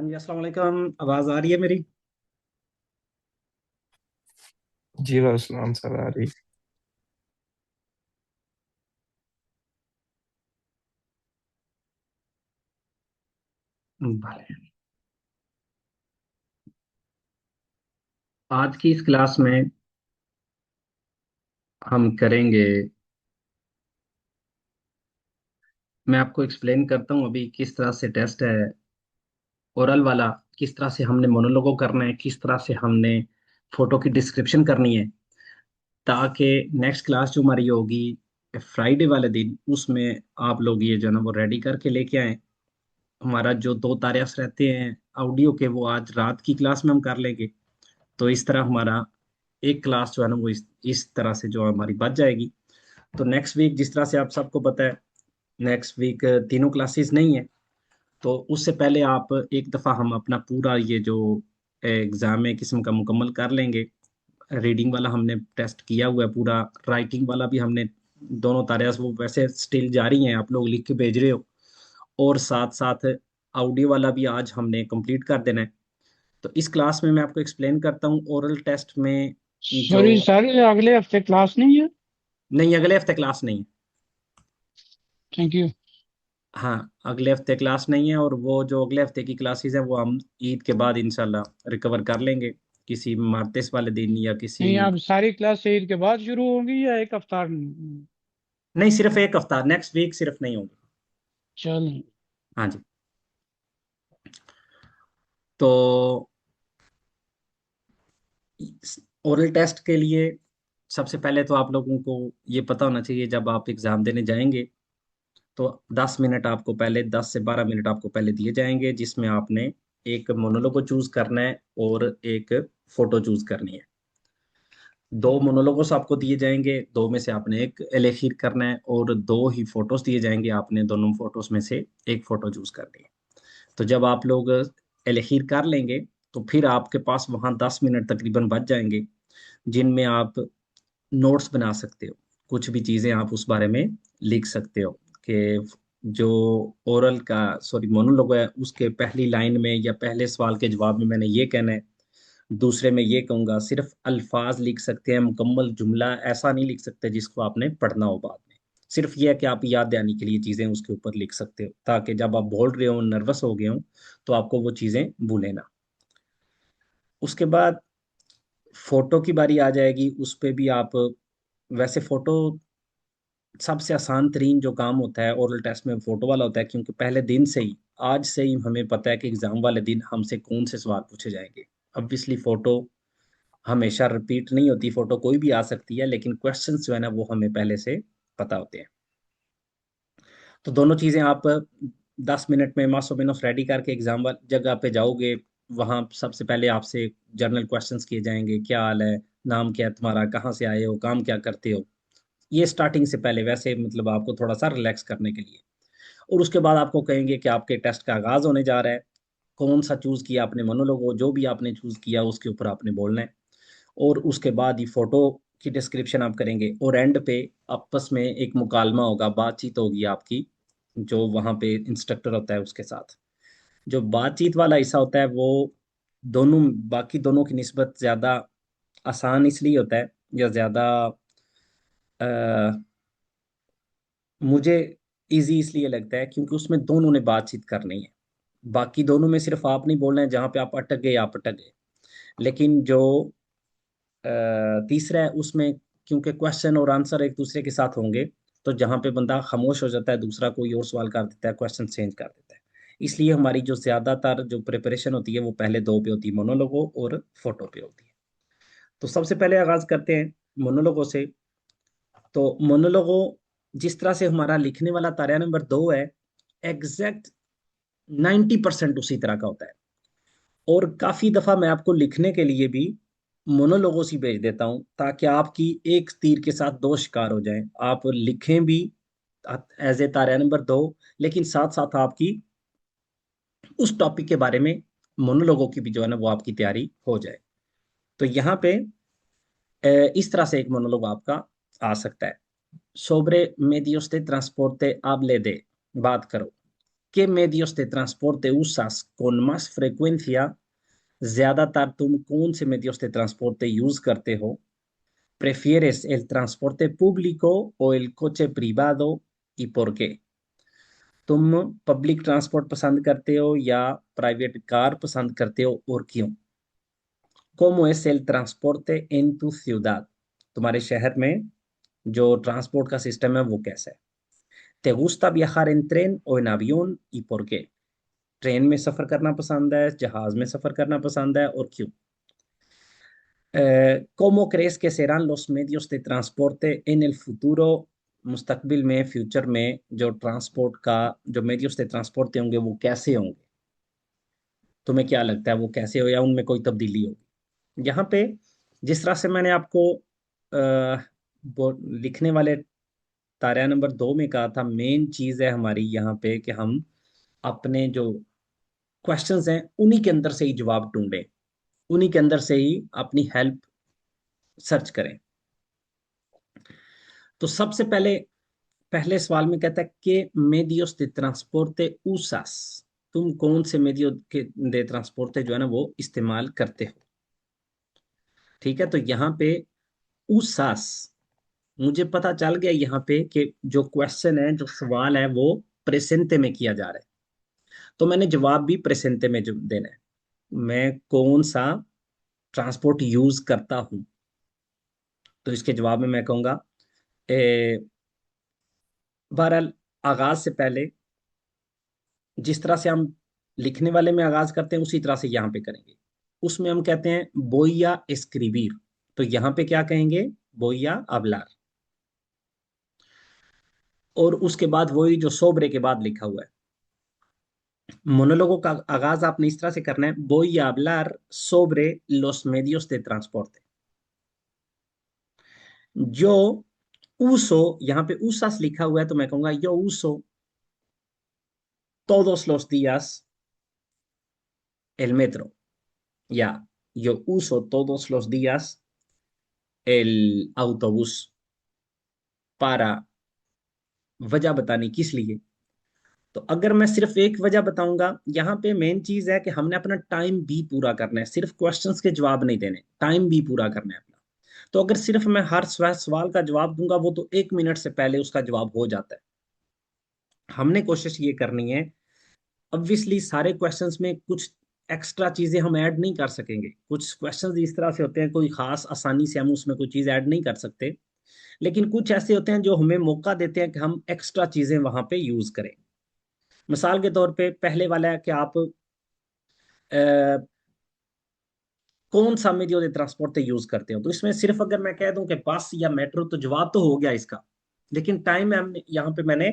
हाँ जी, अस्सलाम वालेकुम। आवाज आ रही है मेरी? जी वालेकुम सर आ रही। भले। आज की इस क्लास में हम करेंगे। मैं आपको एक्सप्लेन करता हूँ अभी किस तरह से टेस्ट है ओरल वाला। किस तरह से हमने मोनोलोगो करना है, किस तरह से हमने फोटो की डिस्क्रिप्शन करनी है, ताकि नेक्स्ट क्लास जो हमारी होगी फ्राइडे वाले दिन, उसमें आप लोग ये जो है ना वो रेडी करके लेके आए। हमारा जो दो तारियास रहते हैं ऑडियो के, वो आज रात की क्लास में हम कर लेंगे। तो इस तरह हमारा एक क्लास जो है ना वो इस तरह से जो हमारी बच जाएगी। तो नेक्स्ट वीक जिस तरह से आप सबको पता है, नेक्स्ट वीक तीनों क्लासेस नहीं है। तो उससे पहले आप एक दफ़ा हम अपना पूरा ये जो एग्ज़ाम है किस्म का मुकम्मल कर लेंगे। रीडिंग वाला हमने टेस्ट किया हुआ है पूरा, राइटिंग वाला भी हमने दोनों तारीख वो वैसे स्टिल जारी हैं, आप लोग लिख के भेज रहे हो। और साथ साथ ऑडियो वाला भी आज हमने कंप्लीट कर देना है। तो इस क्लास में मैं आपको एक्सप्लेन करता हूँ ओरल टेस्ट में जो। सॉरी सर, अगले हफ्ते क्लास नहीं है। नहीं, अगले हफ्ते क्लास नहीं है। Thank you. हाँ, अगले हफ्ते क्लास नहीं है, और वो जो अगले हफ्ते की क्लासेस है वो हम ईद के बाद इंशाल्लाह रिकवर कर लेंगे, किसी मार्तेस वाले दिन या किसी। नहीं, आप सारी क्लास ईद के बाद शुरू होंगी या एक हफ्ता? नहीं, सिर्फ एक हफ्ता, नेक्स्ट वीक सिर्फ नहीं होगी। चलें। हाँ जी। तो ओरल टेस्ट के लिए सबसे पहले तो आप लोगों को ये पता होना चाहिए, जब आप एग्ज़ाम देने जाएंगे तो 10 मिनट आपको पहले, 10 से 12 मिनट आपको पहले दिए जाएंगे, जिसमें आपने एक मोनोलोग को चूज करना है और एक फोटो चूज करनी है। दो मोनोलोगोस आपको दिए जाएंगे, दो में से आपने एक एलेखीर करना है, और दो ही फोटोज दिए जाएंगे, आपने दोनों फोटोज में से एक फोटो चूज करनी है। तो जब आप लोग एलेखीर कर लेंगे तो फिर आपके पास वहाँ 10 मिनट तकरीबन बच जाएंगे, जिनमें आप नोट्स बना सकते हो। कुछ भी चीज़ें आप उस बारे में लिख सकते हो कि जो ओरल का, सॉरी, मोनोलॉग है, उसके पहली लाइन में या पहले सवाल के जवाब में मैंने ये कहना है, दूसरे में ये कहूँगा। सिर्फ अल्फाज लिख सकते हैं, मुकम्मल जुमला ऐसा नहीं लिख सकते जिसको आपने पढ़ना हो बाद में। सिर्फ ये है कि आप याद आने के लिए चीज़ें उसके ऊपर लिख सकते हो, ताकि जब आप बोल रहे हो, नर्वस हो गए हो, तो आपको वो चीज़ें भूलें ना। उसके बाद फोटो की बारी आ जाएगी, उस पे भी आप, वैसे फोटो सबसे आसान तरीन जो काम होता है ओरल टेस्ट में फोटो वाला होता है, क्योंकि पहले दिन से ही, आज से ही हमें पता है कि एग्जाम वाले दिन हमसे कौन से सवाल पूछे जाएंगे। ऑब्वियसली फोटो हमेशा रिपीट नहीं होती, फोटो कोई भी आ सकती है, लेकिन क्वेश्चंस जो है ना वो हमें पहले से पता होते हैं। तो दोनों चीजें आप 10 मिनट में मासो बिनोस रेडी करके एग्जाम वाली जगह पे जाओगे। वहां सबसे पहले आपसे जनरल क्वेश्चंस किए जाएंगे, क्या हाल है, नाम क्या है तुम्हारा, कहाँ से आए हो, काम क्या करते हो। ये स्टार्टिंग से पहले वैसे मतलब आपको थोड़ा सा रिलैक्स करने के लिए। और उसके बाद आपको कहेंगे कि आपके टेस्ट का आगाज होने जा रहा है, कौन सा चूज किया आपने मोनोलॉग, जो भी आपने चूज किया उसके ऊपर आपने बोलना है। और उसके बाद ही फोटो की डिस्क्रिप्शन आप करेंगे, और एंड पे आपस में एक मुकालमा होगा, बातचीत होगी आपकी, जो वहाँ पे इंस्ट्रक्टर होता है उसके साथ। जो बातचीत वाला हिस्सा होता है वो दोनों, बाकी दोनों की निस्बत ज़्यादा आसान इसलिए होता है, या ज़्यादा मुझे इजी इसलिए लगता है, क्योंकि उसमें दोनों ने बातचीत करनी है। बाकी दोनों में सिर्फ आप नहीं बोलना है, जहाँ पे आप अटक गए आप अटक गए। लेकिन जो तीसरा है उसमें, क्योंकि क्वेश्चन और आंसर एक दूसरे के साथ होंगे, तो जहाँ पे बंदा खामोश हो जाता है, दूसरा कोई और सवाल कर देता है, क्वेश्चन चेंज कर देता है। इसलिए हमारी जो ज्यादातर जो प्रिपरेशन होती है वो पहले दो पे होती है, मोनोलोगो और फोटो पे होती है। तो सबसे पहले आगाज करते हैं मोनोलोगो से। तो मोनोलोगो जिस तरह से हमारा लिखने वाला तारा नंबर 2 है, एग्जैक्ट 90% उसी तरह का होता है। और काफी दफा मैं आपको लिखने के लिए भी मोनोलोगोस ही भेज देता हूं, ताकि आपकी एक तीर के साथ दो शिकार हो जाएं। आप लिखें भी एज ए तारा नंबर 2, लेकिन साथ साथ आपकी उस टॉपिक के बारे में मोनोलोगों की भी जो है ना वो आपकी तैयारी हो जाए। तो यहाँ पे इस तरह से एक मोनोलोग आपका आ सकता है। Sobre medios de transporte hable de, बात करो। ¿Qué medios de transporte usas con más frecuencia? ज्यादातर तुम कौन से medios de transporte यूज करते हो? ¿Prefieres el transporte público o el coche privado y por qué? तुम पब्लिक ट्रांसपोर्ट पसंद करते हो या प्राइवेट कार पसंद करते हो और क्यों? ¿Cómo es el transporte en tu ciudad? तुम्हारे शहर में जो ट्रांसपोर्ट का सिस्टम है वो कैसा है? ¿Te gusta viajar en tren o en avión y por qué? Train में सफर करना पसंद है, जहाज में सफर करना पसंद है और क्यों? ¿Cómo crees que serán los medios de transporte en el futuro? मुस्तकबिल में, फ्यूचर में जो ट्रांसपोर्ट का जो मीडियम्स de transporte होंगे वो कैसे होंगे? तुम्हें क्या लगता है वो कैसे हो या उनमें कोई तब्दीली होगी? यहाँ पे जिस तरह से मैंने आपको लिखने वाले तारा नंबर 2 में कहा था, मेन चीज है हमारी यहाँ पे कि हम अपने जो क्वेश्चंस हैं उन्हीं के अंदर से ही जवाब ढूंढें, उन्हीं के अंदर से ही अपनी हेल्प सर्च करें। तो सबसे पहले पहले सवाल में कहता है कि medios de transporte usas, तुम कौन से medio de transporte जो है ना वो इस्तेमाल करते हो। ठीक है, तो यहाँ पे usas, मुझे पता चल गया यहाँ पे कि जो क्वेश्चन है, जो सवाल है वो प्रेजेंटे में किया जा रहा है, तो मैंने जवाब भी प्रेजेंटे में जो देना है। मैं कौन सा ट्रांसपोर्ट यूज करता हूं, तो इसके जवाब में मैं कहूंगा बहरहाल आगाज से पहले जिस तरह से हम लिखने वाले में आगाज करते हैं उसी तरह से यहाँ पे करेंगे। उसमें हम कहते हैं बोया एस्क्रिबीर, तो यहाँ पे क्या कहेंगे? बोया hablar। और उसके बाद वही जो सोब्रे के बाद लिखा हुआ है। मोनोलोगो का आगाज आपने इस तरह से करना है, voy a hablar sobre los medios de transporte। जो uso, यहाँ पे usas लिखा हुआ है तो मैं कहूंगा yo uso todos los días el metro, या yo uso todos los días el autobús। para वजह बतानी किस लिए, तो अगर मैं सिर्फ एक वजह बताऊंगा, यहाँ पे मेन चीज है कि हमने अपना टाइम भी पूरा करना है, सिर्फ क्वेश्चंस के जवाब नहीं देने, टाइम भी पूरा करना है अपना। तो अगर सिर्फ मैं हर सवाल का जवाब दूंगा वो तो 1 मिनट से पहले उसका जवाब हो जाता है। हमने कोशिश ये करनी है, ऑब्वियसली सारे क्वेश्चंस में कुछ एक्स्ट्रा चीजें हम ऐड नहीं कर सकेंगे, कुछ क्वेश्चंस इस तरह से होते हैं कोई खास आसानी से हम उसमें कोई चीज ऐड नहीं कर सकते, लेकिन कुछ ऐसे होते हैं जो हमें मौका देते हैं कि हम एक्स्ट्रा चीजें वहां पे यूज करें। मिसाल के तौर पे पहले वाला है कि आप कौन सा मीडियो de ट्रांसपोर्ट यूज करते हो, तो इसमें सिर्फ अगर मैं कह दूं कि बस या मेट्रो तो जवाब तो हो गया इसका, लेकिन टाइम है यहाँ पे मैंने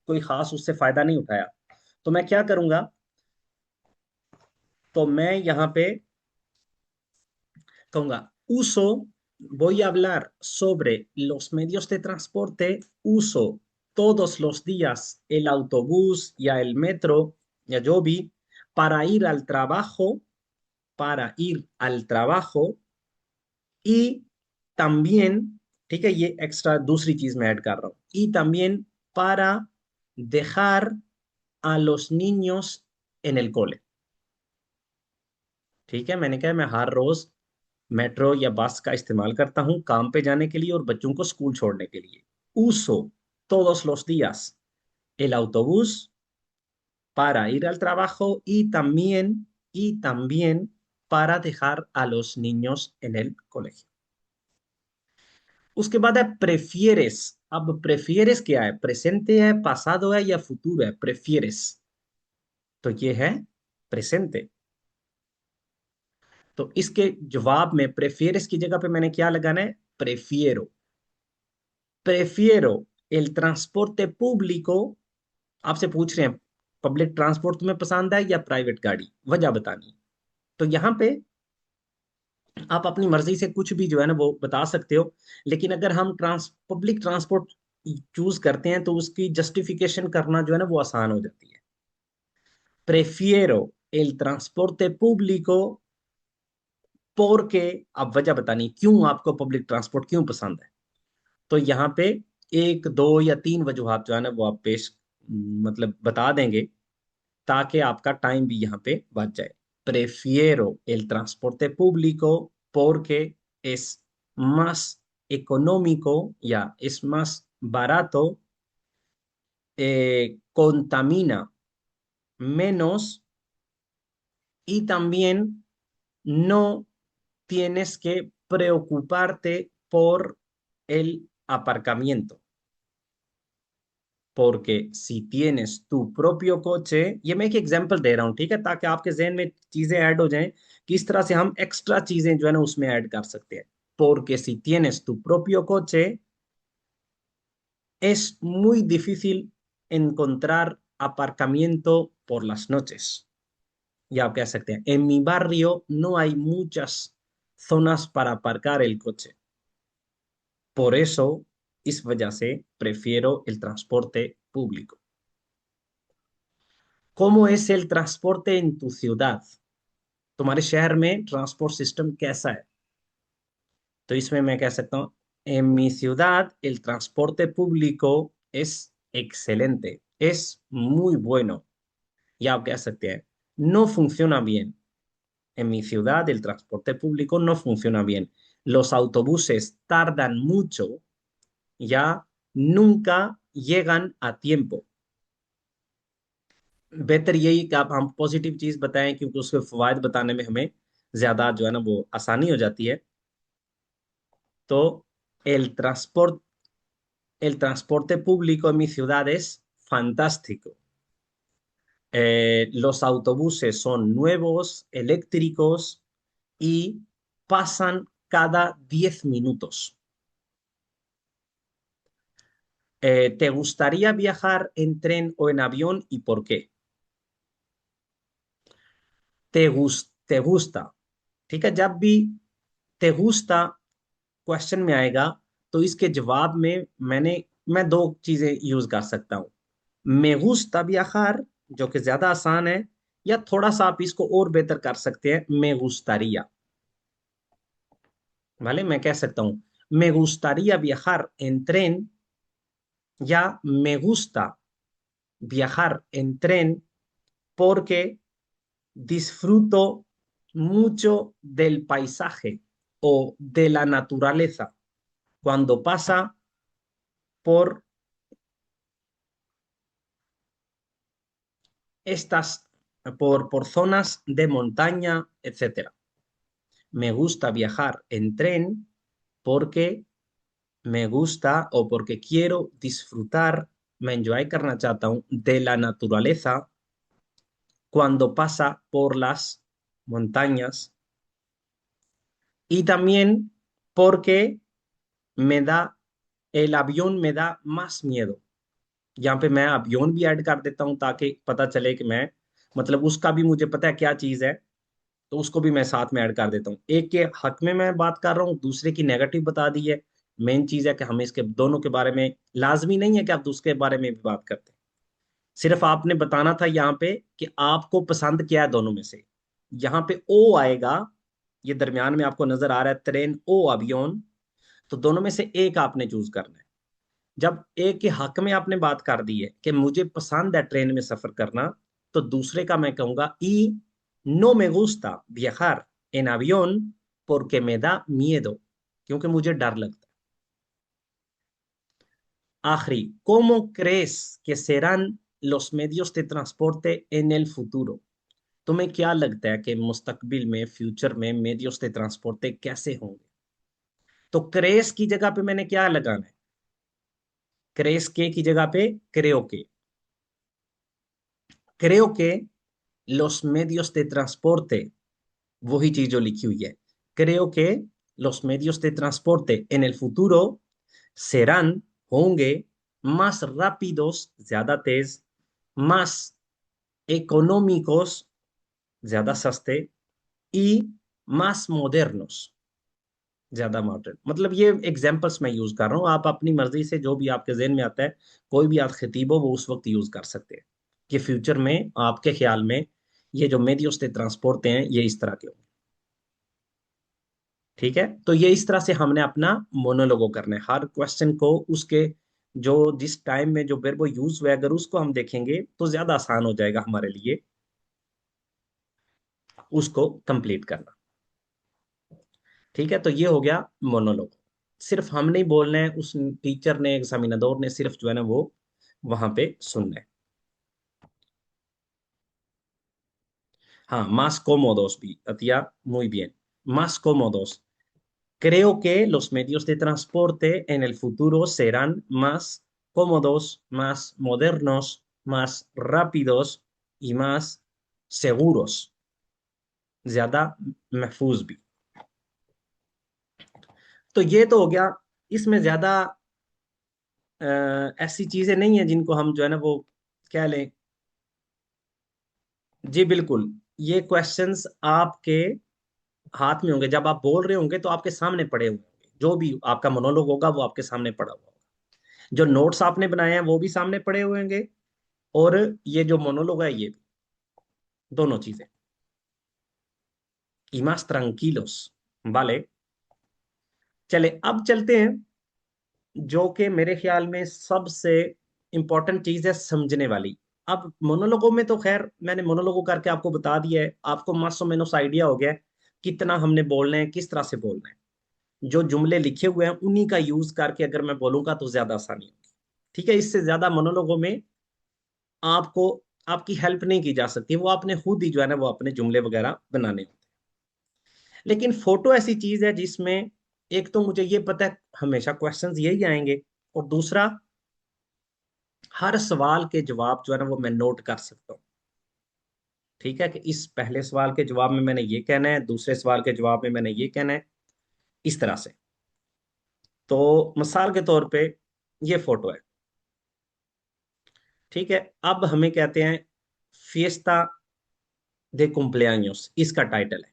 कोई खास उससे फायदा नहीं उठाया। तो मैं क्या करूंगा, तो मैं यहाँ पे कहूंगा uso, voy a hablar sobre los medios de transporte, uso todos los días el autobús या el metro या जो भी, para ir al trabajo, para ir al trabajo y también, ठीक है, ये एक्स्ट्रा दूसरी चीज मैं ऐड कर रहा हूँ, y también para dejar a los niños en el cole। ठीक है, मैंने कहा मैं हर रोज मेट्रो या बस का इस्तेमाल करता हूँ काम पे जाने के लिए और बच्चों को स्कूल छोड़ने के लिए। uso todos los días el autobús para ir al trabajo y también para dejar a los niños en el colegio। उसके बाद है प्रेफियरेस। अब प्रेफियरेस क्या है? प्रेजेंटे है, पासादो है या फुतूरो है? प्रेफियरेस, तो ये है प्रेजेंटे। तो इसके जवाब में प्रेफियरेस की जगह पे मैंने क्या लगाना है? प्रेफियरो। प्रेफियरो el transporte público, आपसे पूछ रहे हैं पब्लिक ट्रांसपोर्ट तुम्हें पसंद है या प्राइवेट गाड़ी, वजह बतानी है। तो यहाँ पे आप अपनी मर्जी से कुछ भी जो है ना वो बता सकते हो, लेकिन अगर हम पब्लिक ट्रांसपोर्ट चूज करते हैं तो उसकी जस्टिफिकेशन करना जो है ना वो आसान हो जाती है। प्रेफिero el transporte público porque, आप वजह बतानी क्यों आपको पब्लिक ट्रांसपोर्ट क्यों पसंद है। तो यहाँ पे 1, 2 या 3 वजूहात जो है ना वो आप पेश मतलब बता देंगे ताकि आपका टाइम भी यहाँ पे बच जाए। Prefiero el transporte público porque es más económico, ya, es más barato, contamina menos y también no tienes que preocuparte por el aparcamiento. Porque si tienes tu propio coche, ये मैं एक एग्जांपल दे रहा हूँ, ठीक है, ताकि आपके जहन में चीजें ऐड हो जाएं कि इस तरह से हम एक्स्ट्रा चीजें जो है ना उसमें ऐड कर सकते हैं। Porque si tienes tu propio coche, es muy difícil encontrar aparcamiento por las noches. Ya आप कह सकते हैं, en mi barrio no hay muchas zonas para aparcar el coche. Por eso, इस वजह से prefiero el transporte público. ¿Cómo es el transporte en tu ciudad? तुम्हारे शहर में ट्रांसपोर्ट सिस्टम कैसा है? तो इसमें मैं कह सकता हूँ, en mi ciudad el transporte público es excelente, es muy bueno. या आप कह सकते हैं, no funciona bien. En mi ciudad el transporte público no funciona bien. Los autobuses tardan mucho, ya nunca llegan a tiempo. बेहतर यही कि आप हम पॉजिटिव चीज बताएं, क्योंकि उसके फवायद बताने में हमें ज्यादा जो है ना वो आसानी हो जाती है। तो el transporte, el transporte público en mi ciudad es fantástico. Los autobuses son nuevos, eléctricos y pasan cada 10 minutos. ¿Te gustaría viajar en tren o en avión y por qué? te gusta, ठीक है, जब भी te gusta question में आएगा तो इसके जवाब में मैं दो चीजें यूज कर सकता हूँ। me gusta viajar, जो कि ज्यादा आसान है, या थोड़ा सा आप इसको और बेहतर कर सकते हैं, me gustaría। ¿vale? मैं कह सकता हूँ me gustaría viajar en tren, या me gusta viajar en tren porque disfruto mucho del paisaje o de la naturaleza cuando pasa por estas, por zonas de montaña, etcétera. Me gusta viajar en tren porque me gusta o porque quiero disfrutar, मैं enjoy करना चाहता हूँ de la naturaleza cuando pasa por las montañas, y también porque me da, el avión me da más miedo। यहाँ पे मैं avión भी add कर देता हूँ ताकि पता चले कि मैं, मतलब उसका भी मुझे पता है क्या चीज है, तो उसको भी मैं साथ में ऐड कर देता हूँ। एक के हक में मैं बात कर रहा हूँ, दूसरे की नेगेटिव बता दी है। मेन चीज है कि हमें इसके दोनों के बारे में, लाजमी नहीं है कि आप दूसरे के बारे में भी बात करते हैं, सिर्फ आपने बताना था यहाँ पे कि आपको पसंद क्या है दोनों में से। यहाँ पे ओ आएगा, ये दरमियान में आपको नजर आ रहा है ट्रेन ओ अवियोन, तो दोनों में से एक आपने चूज करना है। जब एक के हक में आपने बात कर दी है कि मुझे पसंद है ट्रेन में सफर करना, तो दूसरे का मैं कहूंगा y no me gusta viajar en avión porque me da miedo, क्योंकि मुझे डर लगता है। आखिरी, ¿cómo crees que serán los medios de transporte en el futuro? तुम्हें क्या लगता है कि मुस्तकबिल में, फ्यूचर में मीडियस de transporte कैसे होंगे? तो क्रेस की जगह पे मैंने क्या लगाना है? क्रेस के की जगह पे क्रेओ के। creo que los medios de transporte, वही चीज जो लिखी हुई है, creo que los medios de transporte en el futuro serán, होंगे, más rápidos, ज्यादा तेज, más económicos, ज्यादा सस्ते, y más modernos, ज्यादा मॉडर्न। मतलब ये एग्जांपल्स मैं यूज कर रहा हूँ, आप अपनी मर्जी से जो भी आपके जहन में आता है, कोई भी आप खतीब हो वो उस वक्त यूज कर सकते हैं कि फ्यूचर में आपके ख्याल में ये जो medios de transporte हैं ये इस तरह के होंगे। ठीक है, तो ये इस तरह से हमने अपना मोनोलोगो करना है, हर क्वेश्चन को उसके जो जिस टाइम में जो वर्ब यूज हुआ है, अगर उसको हम देखेंगे तो ज्यादा आसान हो जाएगा हमारे लिए उसको कंप्लीट करना। ठीक है, तो ये हो गया मोनोलॉग। सिर्फ हम नहीं बोलना है, उस टीचर ने, एग्जामिनदोर ने सिर्फ जो है ना वो वहां पे सुनना है। हाँ, más cómodos भी, Atia, muy bien. Más cómodos. Creo que los medios de transporte en el futuro serán más cómodos, más modernos, más rápidos y más seguros. ज्यादा महफूज भी। तो ये तो हो गया। इसमें ज्यादा ऐसी चीजें नहीं है जिनको हम जो है ना वो कह लें। जी बिल्कुल। ये क्वेश्चंस आपके हाथ में होंगे, जब आप बोल रहे होंगे तो आपके सामने पड़े हुए होंगे, जो भी आपका मोनोलॉग होगा वो आपके सामने पड़ा हुआ होगा। जो नोट्स आपने बनाए हैं वो भी सामने पड़े हुए होंगे, और ये जो मोनोलॉग है ये भी, दोनों चीजें। y más tranquilos, vale। चले अब चलते हैं, जो कि मेरे ख्याल में सबसे इंपॉर्टेंट चीज है समझने वाली। अब मोनोलॉगो में तो खैर मैंने मोनोलॉगो करके आपको बता दिया है, आपको मासो मेनोस आइडिया हो गया है कितना हमने बोलना है, किस तरह से बोलना है। जो जुमले लिखे हुए हैं उन्हीं का यूज करके अगर मैं बोलूंगा तो ज्यादा आसानी होगी। ठीक है, इससे ज्यादा मोनोलॉगो में आपको आपकी हेल्प नहीं की जा सकती, वो आपने खुद ही जो है ना वो अपने जुमले वगैरह बनाने होते हैं। लेकिन फोटो ऐसी चीज है जिसमें एक तो मुझे ये पता है हमेशा क्वेश्चंस यही आएंगे, और दूसरा हर सवाल के जवाब जो है ना वो मैं नोट कर सकता हूँ। ठीक है, कि इस पहले सवाल के जवाब में मैंने ये कहना है, दूसरे सवाल के जवाब में मैंने ये कहना है, इस तरह से। तो मिसाल के तौर पे ये फोटो है। ठीक है, अब हमें कहते हैं फिएस्टा दे कुम्प्लेआños, इसका टाइटल है।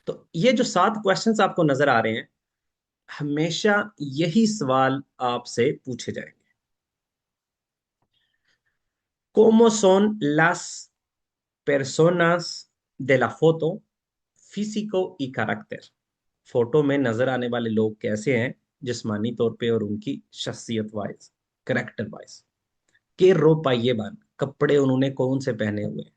तो ये जो 7 क्वेश्चंस आपको नजर आ रहे हैं, हमेशा यही सवाल आपसे पूछे जाएंगे। ¿Cómo son las personas de la foto? Físico y carácter। Photo में नजर आने वाले लोग कैसे हैं जिस्मानी तौर पे और उनकी शख्सियत वाइज, करेक्टर वाइज। के रोपा ये बान, कपड़े उन्होंने कौन से पहने हुए हैं।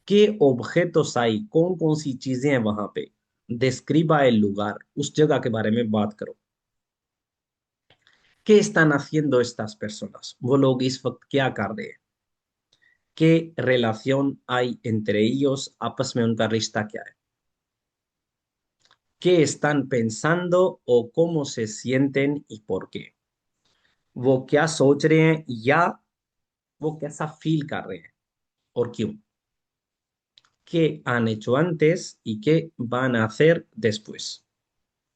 के objetos hay, कौन कौन सी चीजें हैं वहां पे। describa el lugar, उस जगह के बारे में बात करो। ¿Qué están haciendo estas personas, वो लोग इस वक्त क्या कर रहे हैं। ¿Qué relación hay entre ellos, आपस में उनका रिश्ता क्या है। ¿Qué están pensando o cómo se sienten y por qué, वो क्या सोच रहे हैं या वो कैसा फील कर रहे हैं और क्यों। ¿Qué han hecho antes y qué van a hacer después,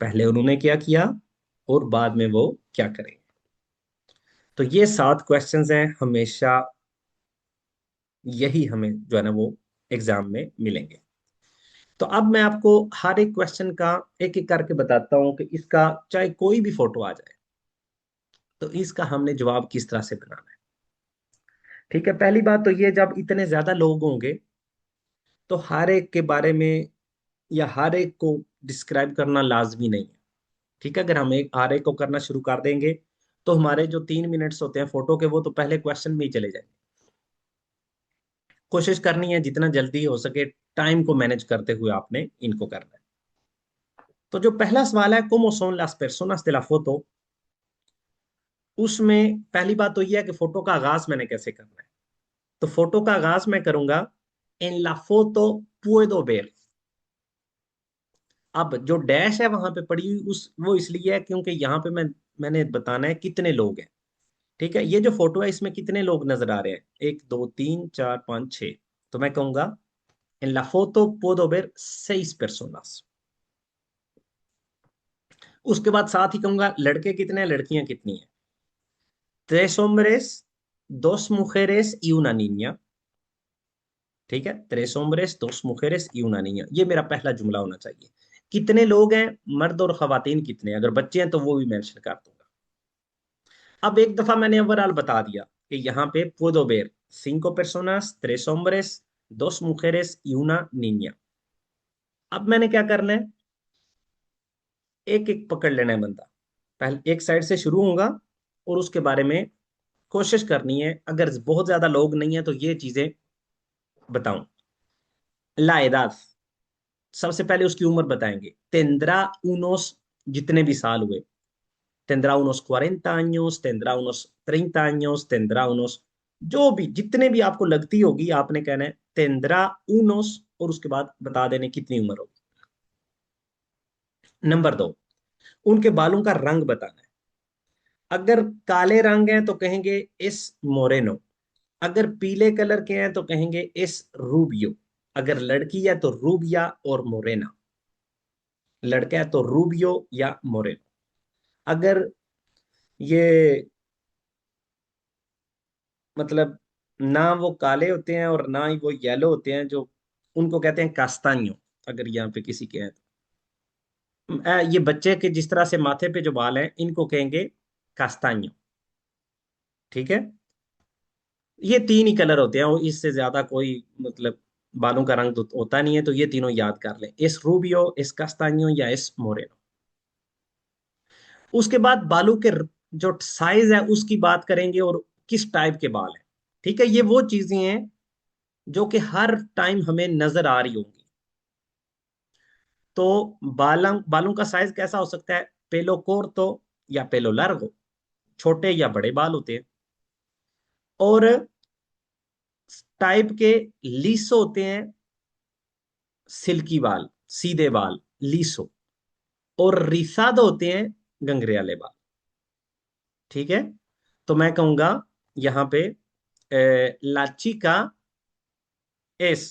पहले उन्होंने क्या किया और बाद में वो क्या करेंगे। तो ये 7 क्वेश्चंस हैं, हमेशा यही हमें जो है ना वो एग्जाम में मिलेंगे। तो अब मैं आपको हर एक क्वेश्चन का एक एक करके बताता हूं कि इसका चाहे कोई भी फोटो आ जाए तो इसका हमने जवाब किस तरह से बनाना है। ठीक है, पहली बात तो ये, जब इतने ज्यादा लोग होंगे तो हर एक के बारे में या हर एक को डिस्क्राइब करना लाजमी नहीं है। ठीक है, अगर हम एक हर एक को करना शुरू कर देंगे तो हमारे जो 3 मिनट्स होते हैं फोटो के वो तो पहले क्वेश्चन में ही चले जाएंगे। कोशिश करनी है जितना जल्दी हो सके टाइम को मैनेज करते हुए आपने इनको करना है। तो जो पहला सवाल है cómo son las personas de la foto, उसमें पहली बात तो यह है कि फोटो का आगाज मैंने कैसे करना है। तो फोटो का आगाज मैं करूंगा en la foto puedo ver। अब जो डैश है वहां पे पड़ी हुई उस वो इसलिए है क्योंकि यहाँ पे मैंने बताना है कितने लोग हैं। ठीक है, ये जो फोटो है इसमें कितने लोग नजर आ रहे हैं, 1 2 3 4 5 6। तो मैं कहूंगा en la foto puedo ver 6 personas। उसके बाद साथ ही कहूंगा लड़के कितने हैं, लड़कियां कितनी हैं। 3 hombres, 2 mujeres y una niña। ठीक है, 3 hombres, 2 mujeres y una niña, ये मेरा पहला जुमला होना चाहिए। कितने लोग हैं, मर्द और खवातीन कितने हैं, अगर बच्चे हैं तो वो भी मेंशन कर दूंगा। अब एक दफा मैंने ओवरऑल बता दिया कि यहाँ पे puedo ver 5 personas, 3 hombres, 2 mujeres y una niña। अब मैंने क्या करना है, एक एक पकड़ लेना है बंदा। पहले एक साइड से शुरू होगा और उसके बारे में कोशिश करनी है, अगर बहुत ज्यादा लोग नहीं है तो ये चीजें बताऊं। ला edad, सबसे पहले उसकी उम्र बताएंगे। तेंद्रा उनोस, जितने भी साल हुए। tendrá unos 40 años, tendrá unos 30 años, tendrá unos, जो भी जितने भी आपको लगती होगी, आपने कहना है tendrá unos, और उसके बाद बता देने कितनी उम्र होगी। नंबर 2, उनके बालों का रंग बताना है। अगर काले रंग हैं तो कहेंगे एस मोरेनो, अगर पीले कलर के हैं तो कहेंगे एस रूबियो, अगर लड़की है तो रूबिया और मोरेना, लड़का है तो रूबियो या मोरेनो। अगर ये मतलब ना वो काले होते हैं और ना ही वो येलो होते हैं, जो उनको कहते हैं कास्तानियो, अगर यहाँ पे किसी के हैं तो। ये बच्चे के जिस तरह से माथे पे जो बाल हैं इनको कहेंगे कास्तानियो। ठीक है, ये तीन ही कलर होते हैं और इससे ज्यादा कोई मतलब बालों का रंग तो होता नहीं है, तो ये तीनों याद कर लें, एस रूबियो, एस कास्तानियो या एस मोरेनो। उसके बाद बालों के जो साइज है उसकी बात करेंगे और किस टाइप के बाल हैं। ठीक है, ये वो चीजें हैं जो कि हर टाइम हमें नजर आ रही होंगी। तो बालों का साइज कैसा हो सकता है? पेलो कोर्तो या पेलो लार्गो, छोटे या बड़े बाल होते हैं। और टाइप के लीसो होते हैं, सिल्की बाल, सीधे बाल, लीसो। और रिसादो होते हैं, गंगरे बाल। ठीक है, तो मैं कहूंगा यहाँ पे ला chica es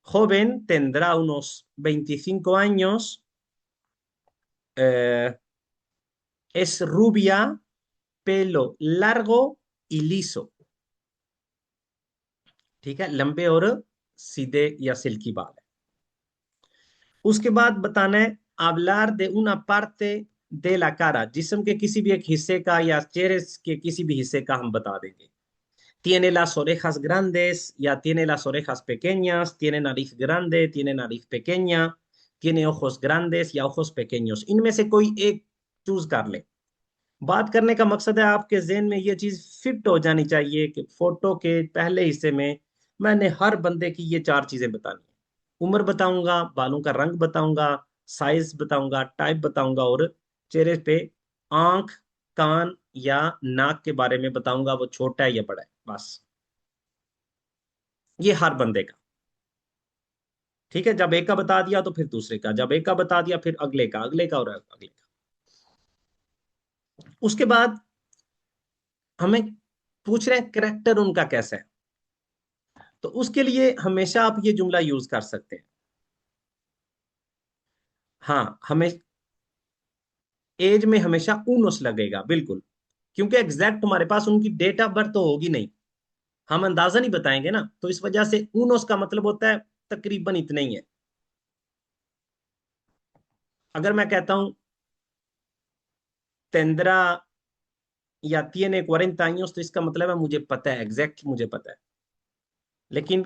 joven, tendrá unos 25 años, eh, es rubia, pelo largo y liso। ठीक है, लंबे और सीधे या सिल्की बाल है। उसके बाद बताना है hablar de una parte de la cara, जिस्म के किसी भी एक हिस्से का या चेहरे के किसी भी हिस्से का हम बता देंगे। Tiene las orejas grandes, ya tiene las orejas pequeñas, tiene nariz grande, tiene nariz pequeña, tiene ojos grandes या ojos pequeños। इनमें से कोई एक चूज कर ले। बात करने का मकसद है आपके ज़हन में ये चीज फिट हो जानी चाहिए कि फोटो के पहले हिस्से में मैंने हर बंदे की ये चार चीजें बतानी है। उम्र बताऊंगा, बालों का रंग बताऊंगा, साइज बताऊंगा, टाइप बताऊंगा, और चेहरे पे आंख, कान या नाक के बारे में बताऊंगा, वो छोटा है या बड़ा है, बस। ये हर बंदे का। ठीक है, जब एक का बता दिया तो फिर दूसरे का, जब एक का बता दिया फिर अगले का, अगले का और अगले का। उसके बाद हमें पूछ रहे हैं करेक्टर उनका कैसा है। तो उसके लिए हमेशा आप ये जुमला यूज कर सकते हैं। हाँ, हमें एज में हमेशा उनोस लगेगा, बिल्कुल, क्योंकि एग्जैक्ट हमारे पास उनकी डेट ऑफ बर्थ तो होगी नहीं, हम अंदाजा नहीं बताएंगे ना, तो इस वजह से उनोस का मतलब होता है तकरीबन इतना ही है। अगर मैं कहता हूं तेंद्रा या tiene 40 años, तो इसका मतलब है मुझे पता है, एग्जैक्ट मुझे पता है। लेकिन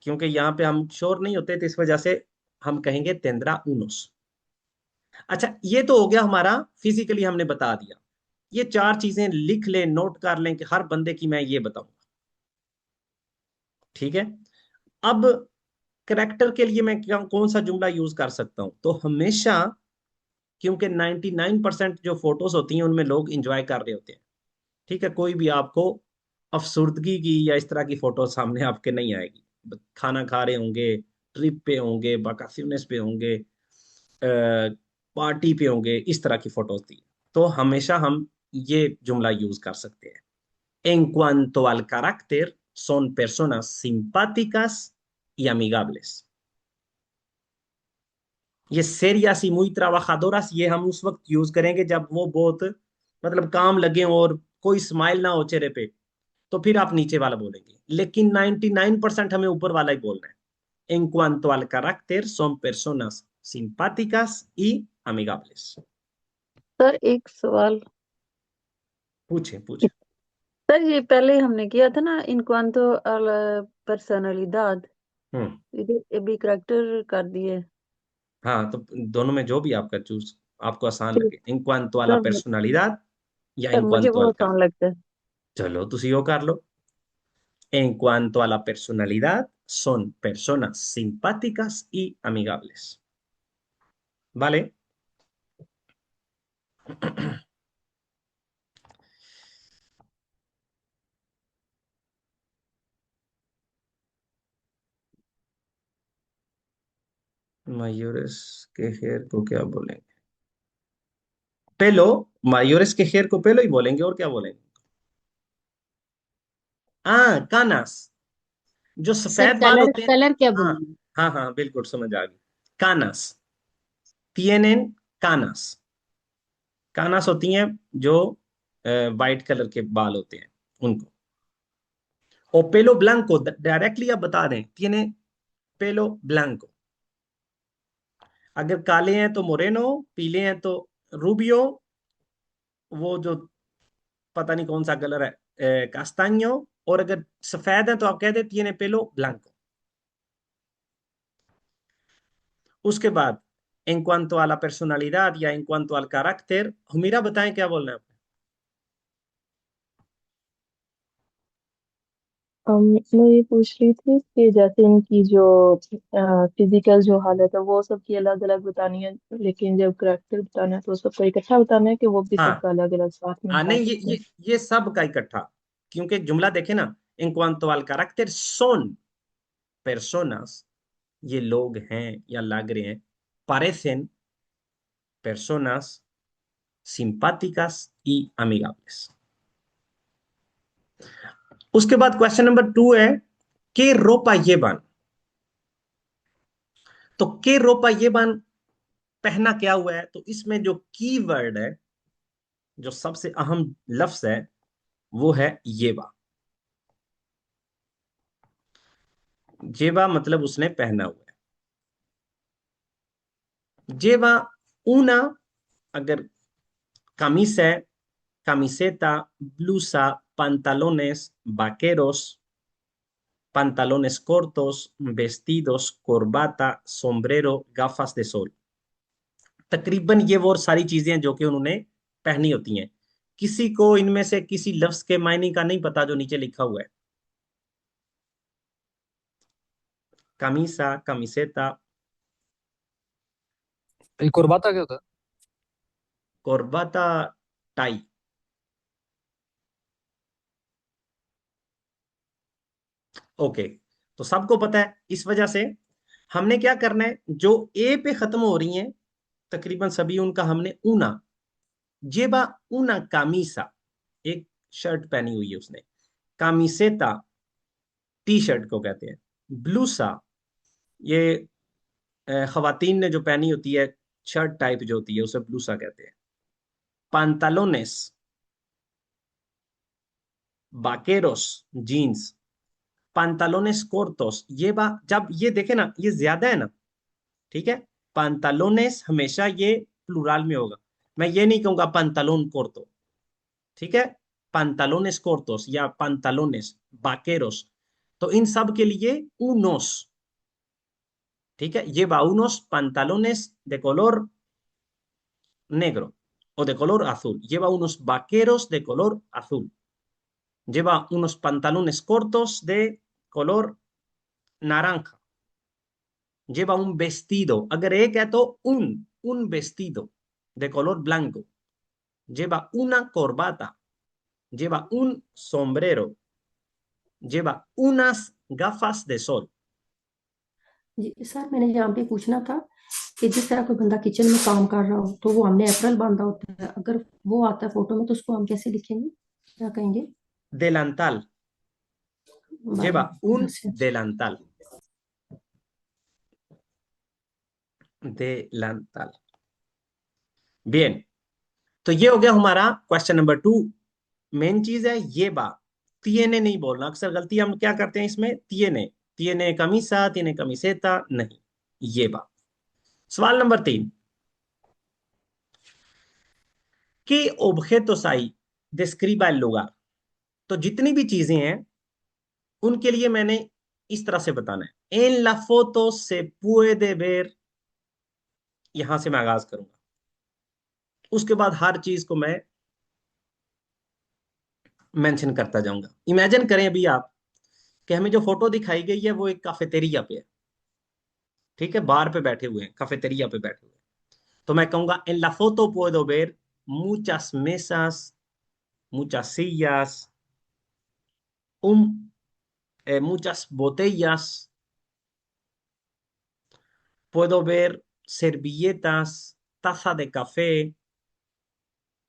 क्योंकि यहाँ पे हम श्योर नहीं होते, तो इस वजह से हम कहेंगे तेंद्रा उनोस। अच्छा, ये तो हो गया हमारा, फिजिकली हमने बता दिया। ये चार चीजें लिख लें, नोट कर लें कि हर बंदे की मैं ये बताऊंगा। ठीक है, अब करेक्टर के लिए मैं क्या कौन सा जुमला यूज कर सकता हूं? तो हमेशा, क्योंकि 99% जो फोटोज होती हैं उनमें लोग इंजॉय कर रहे होते हैं। ठीक है, कोई भी आपको अफसुर्दगी की या इस तरह की फोटो सामने आपके नहीं आएगी। खाना खा रहे होंगे, ट्रिप पे होंगे, वैकेशंस पे होंगे, पार्टी पे होंगे, इस तरह की फोटोज थी। तो हमेशा हम ये जुमला यूज कर सकते हैं। En cuanto al carácter, son personas simpáticas y amigables। ये serias y muy trabajadoras, ये हम उस वक्त यूज करेंगे जब वो बहुत मतलब काम लगे हों और कोई स्माइल ना हो चेहरे पे, तो फिर आप नीचे वाला बोलेंगे। लेकिन 99% हमें ऊपर वाला ही बोलना है। En cuanto al carácter, son personas simpáticas y amigables। Sir एक सवाल। पूछे पूछे। सर ये पहले हमने किया था ना, इन cuanto a la personalidad, हम्म। इधर ये भी करेक्टर कर दिए। हाँ, तो दोनों में जो भी आपका चूज। आपको आसान ठीक। लगे, en cuanto a la sir personalidad या सर en मुझे cuanto वो al आसान लगता है। चलो तुसी वो कर लो। En cuanto a la personalidad, son personas simpáticas y amigables. ¿Vale? mayores que hair को क्या बोलेंगे? pelo, mayores que hair को pelo ही बोलेंगे, और क्या बोलेंगे? हाँ, canas, जो सर सफेद बाल कलर होते हैं। कलर क्या हाँ बोलेंगे? हाँ हाँ, बिल्कुल समझ आ गई। canas, tienen canas, canas होती हैं जो वाइट कलर के बाल होते हैं उनको। और पेलो ब्लैंको, डायरेक्टली आप बता दें, tiene pelo blanco। अगर काले हैं तो मोरेनो, पीले हैं तो रूबियो, वो जो पता नहीं कौन सा कलर है, कास्तानियो। और अगर सफेद है तो आप कह दें tiene pelo blanco। उसके बाद en cuanto a la personalidad या en cuanto al carácter, हुमीरा बताएं क्या बोलना है आपने? मैं ये पूछ रही थी कि जैसे इनकी जो फिजिकल जो हालत है वो सबकी अलग अलग बतानी है, लेकिन जब करेक्टर बताना है तो सबका इकट्ठा बताना है कि वो भी हाँ सबका अलग अलग साथ में बता नहीं, सकते हैं। ये सब का इकट्ठा, क्योंकि एक जुमला देखे ना, en cuanto al carácter son personas, ये लोग हैं या लग रहे हैं, parecen personas simpáticas y amigables। उसके बाद क्वेश्चन नंबर 2 है que ropa llevan। तो के रोपा llevan पहना क्या हुआ है, तो इसमें जो की वर्ड है, जो सबसे अहम लफ्ज है, वो है येबा। जेबा मतलब उसने पहना हुआ है। जेबा ऊना, अगर कमीज है, camiseta, blusa, pantalones, vaqueros, pantalones cortos, vestidos, corbata, sombrero, gafas de sol। तकरीबन ये वो सारी चीजें हैं जो कि उन्होंने पहनी होती हैं। किसी को इनमें से किसी लफ्ज के मायने का नहीं पता जो नीचे लिखा हुआ है? कमीसा, कमीसेता, ये कुर्बाता क्या होता है? कोरबाता, टाई। ओके, तो सबको पता है। इस वजह से हमने क्या करना है, जो ए पे खत्म हो रही हैं तकरीबन सभी, उनका हमने ऊना, जेबा ऊना कामीसा, एक शर्ट पहनी हुई है उसने। कामीसेता, टी शर्ट को कहते हैं। ब्लूसा, ये खवातीन ने जो पहनी होती है, शर्ट टाइप जो होती है, उसे ब्लूसा कहते हैं। पांतालोनेस, बाकेरोस, जीन्स। पांतालोनेस कोर्टोस, ये बात जब ये देखे ना, ये ज्यादा है ना, ठीक है। पांतालोनेस हमेशा ये प्लूरल में होगा। मैं ये नहीं कहूंगा पांतालोन कोर्टो, ठीक है। पांतालोनेस कोर्टोस या पांतालोनेस, बाकेरोस, तो इन सब के लिए उनोस, ठीक है। ये unos pantalones de color negro o de color azul. Lleva unos vaqueros de color azul. Lleva unos pantalones cortos de color naranja. Lleva un vestido. अगर एक है तो un vestido de color blanco. Lleva una corbata. Lleva un sombrero. Lleva unas gafas de sol. जी sir, मैंने यहाँ पे पूछना था कि जिस तरह कोई बंदा किचन में काम कर रहा हो तो वो हमने अप्रैल बांधा होता है, अगर वो आता है फोटो में तो उसको हम कैसे लिखेंगे, क्या कहेंगे? Delantal. vale, Lleva un gracias। delantal. Delantal. Bien, तो ये हो गया हमारा क्वेश्चन नंबर 2। मेन चीज है ये बात, tiene नहीं बोलना। अक्सर गलती हम क्या करते हैं इसमें, tiene camisa, tiene camiseta, नहीं, ये बात। सवाल number 3, ¿qué objetos hay? Describa el lugar। तो जितनी भी चीजें हैं उनके लिए मैंने इस तरह से बताना है। En la foto se puede ver, यहां से मैं आगाज करूंगा। उसके बाद हर चीज को मैं मेंशन करता जाऊंगा। इमेजिन करें अभी आप कि हमें जो फोटो दिखाई गई है वो एक कैफेटेरिया पे है, ठीक है, बार पे बैठे हुए हैं, कैफेटेरिया पे बैठे हुए हैं। तो मैं कहूंगा en la foto puedo ver muchas mesas, muchas sillas, muchas botellas, puedo ver servilletas, taza de café,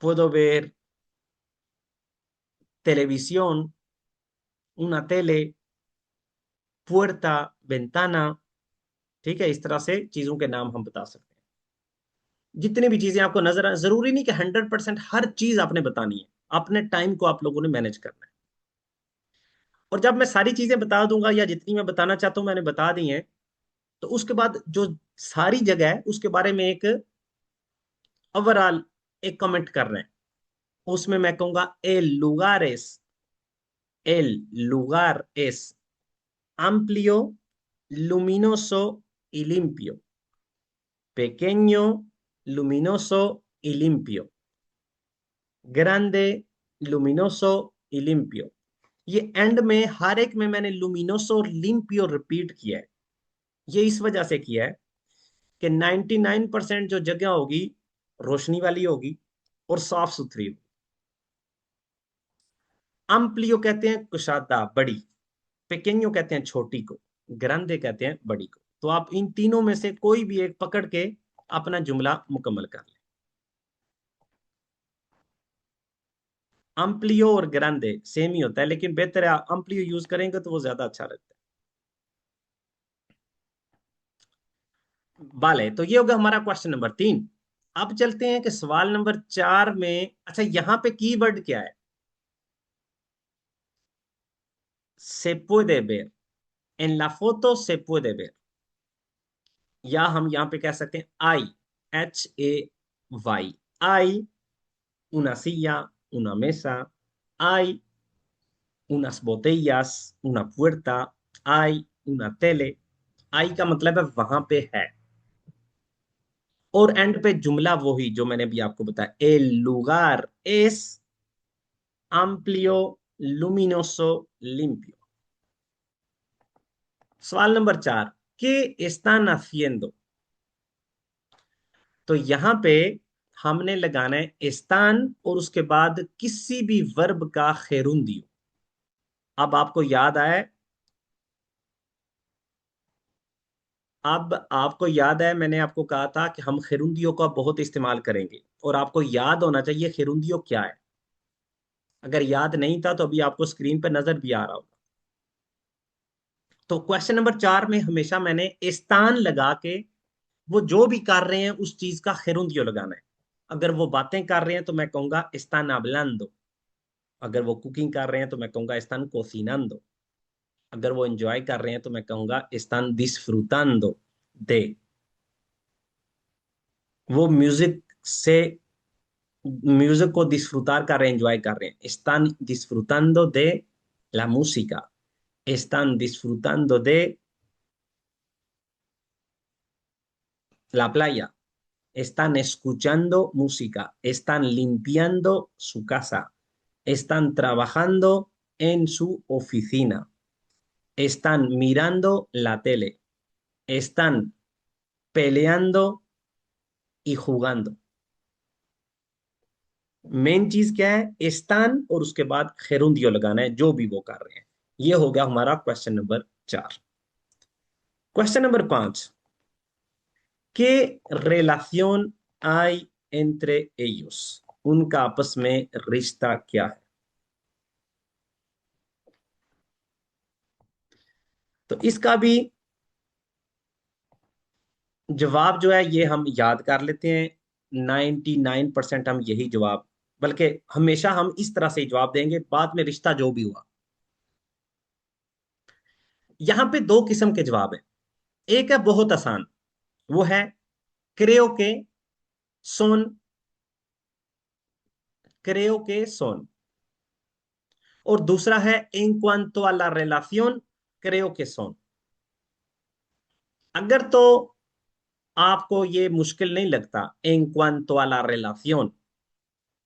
puedo ver televisión, una tele, puerta, ventana। ठीक है, इस तरह से चीजों के नाम हम बता सकते हैं। जितनी भी चीजें आपको नजर आए, जरूरी नहीं कि 100% हर चीज आपने बतानी है, अपने टाइम को आप लोगों ने मैनेज करना है। और जब मैं सारी चीजें बता दूंगा या जितनी मैं बताना चाहता हूं मैंने बता दी हैं, तो उसके बाद जो सारी जगह है उसके बारे में एक ओवरऑल एक कमेंट कर रहे हैं। उसमें मैं कहूंगा el lugar es amplio, luminoso y limpio, pequeño, luminoso y limpio, grande, luminoso y limpio। ये एंड में हर एक में मैंने लुमिनोसो और लिम्पियो रिपीट किया है। ये इस वजह से किया है कि 99% जो जगह होगी रोशनी वाली होगी और साफ सुथरी होगी। अम्प्लियो कहते हैं कुशादा, बड़ी। पेकेन्यो कहते हैं छोटी को। ग्रांदे कहते हैं बड़ी को। तो आप इन तीनों में से कोई भी एक पकड़ के अपना जुमला मुकम्मल कर लें। अम्प्लियो और ग्रांदे सेम ही होता है, लेकिन बेहतर है अम्प्लियो यूज करेंगे तो वो ज्यादा अच्छा रहता है। बाले, तो ये होगा हमारा क्वेश्चन नंबर 3। अब चलते हैं कि सवाल नंबर 4 में, अच्छा यहां पे कीवर्ड क्या है? से puede ver, en la foto se puede ver, या हम यहां पे कह सकते हैं आई, HAY, आई una silla, una mesa, hay unas botellas, una puerta, hay una tele। आई का मतलब है वहां पे है, और एंड पे जुमला वही जो मैंने भी आपको बताया, el lugar es amplio, luminoso, limpio। सवाल नंबर 4, ¿qué están haciendo? तो यहां पे हमने लगाना है स्थान और उसके बाद किसी भी वर्ब का खेरुंदियो। अब आपको याद आया, अब आपको याद है मैंने आपको कहा था कि हम खेरुंदियो का बहुत इस्तेमाल करेंगे, और आपको याद होना चाहिए खेरुंदियो क्या है। अगर याद नहीं था तो अभी आपको स्क्रीन पर नजर भी आ रहा होगा। तो क्वेश्चन नंबर 4 में हमेशा मैंने स्थान लगा के वो जो भी कर रहे हैं उस चीज का खेरुंदियो लगाना है। अगर वो बातें कर रहे हैं तो मैं कहूंगा están hablando। अगर वो कुकिंग कर रहे हैं तो मैं कहूंगा están cocinando। अगर वो एंजॉय कर रहे हैं तो मैं कहूंगा están disfrutando de। वो म्यूजिक को डिस्फ्रुtar कर रहे हैं, एंजॉय कर रहे हैं, están disfrutando de la música, están disfrutando de la playa, están escuchando música, están limpiando su casa, están trabajando en su oficina, están mirando la tele, están peleando y jugando। Main चीज क्या है? स्थान और उसके बाद खेरुंदियो लगाना है जो भी वो कर रहे हैं। ये हो गया हमारा question number 4। Question number 5, ¿qué relación hay entre ellos? उनका आपस में रिश्ता क्या है? तो इसका भी जवाब जो है ये हम याद कर लेते हैं। 99% हम यही जवाब, बल्कि हमेशा हम इस तरह से जवाब देंगे, बाद में रिश्ता जो भी हुआ। यहां पे दो किस्म के जवाब हैं। एक है बहुत आसान, वो है creo que son, creo que son। और दूसरा है en cuanto a la relación creo que son। अगर तो आपको ये मुश्किल नहीं लगता en cuanto a la relación,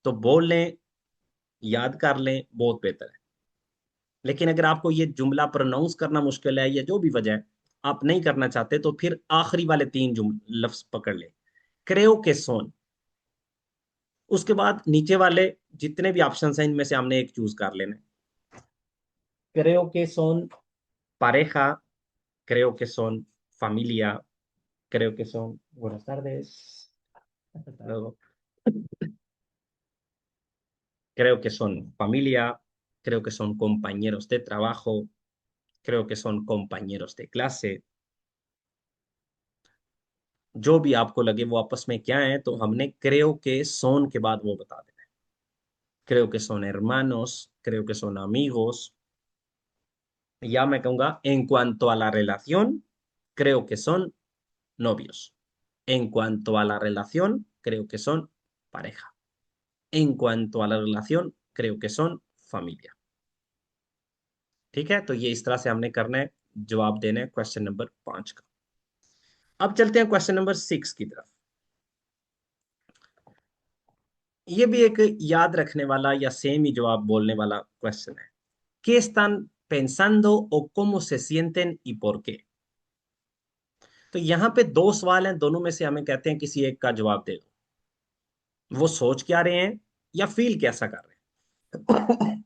तो बोल लें, याद कर लें, बहुत बेहतर है। लेकिन अगर आपको ये जुमला प्रोनाउंस करना मुश्किल है या जो भी वजह है, आप नहीं करना चाहते, तो फिर आखिरी वाले 3 लफ्ज पकड़ ले, क्रेओ के सोन। उसके बाद नीचे वाले जितने भी ऑप्शन हैं इनमें से हमने एक चूज कर लेना है। Creo que son pareja, creo que son familia, creo que son buenas tardes. Hasta luego. Creo que son familia, creo que son compañeros de trabajo, creo que son compañeros de clase। जो भी आपको लगे वो आपस में क्या है, तो हमने creo que son के बाद वो बता देना है। Creo que son hermanos, creo que son amigos, या मैं कहूंगा en cuanto a la relación, creo que son novios। En cuanto a la relación, creo que son pareja। En cuanto a la relación, creo que son familia। ठीक है, तो ये इस तरह से हमने करना है, जवाब देना है क्वेश्चन नंबर 5 का। अब चलते हैं क्वेश्चन नंबर 6 की तरफ। ये भी एक याद रखने वाला या सेम ही जवाब बोलने वाला क्वेश्चन है। ¿Qué están pensando o cómo se sienten y por qué? तो यहाँ पे 2 सवाल हैं, दोनों में से हमें कहते हैं किसी एक का जवाब दे दो। वो सोच क्या रहे हैं या फील कैसा कर रहे हैं?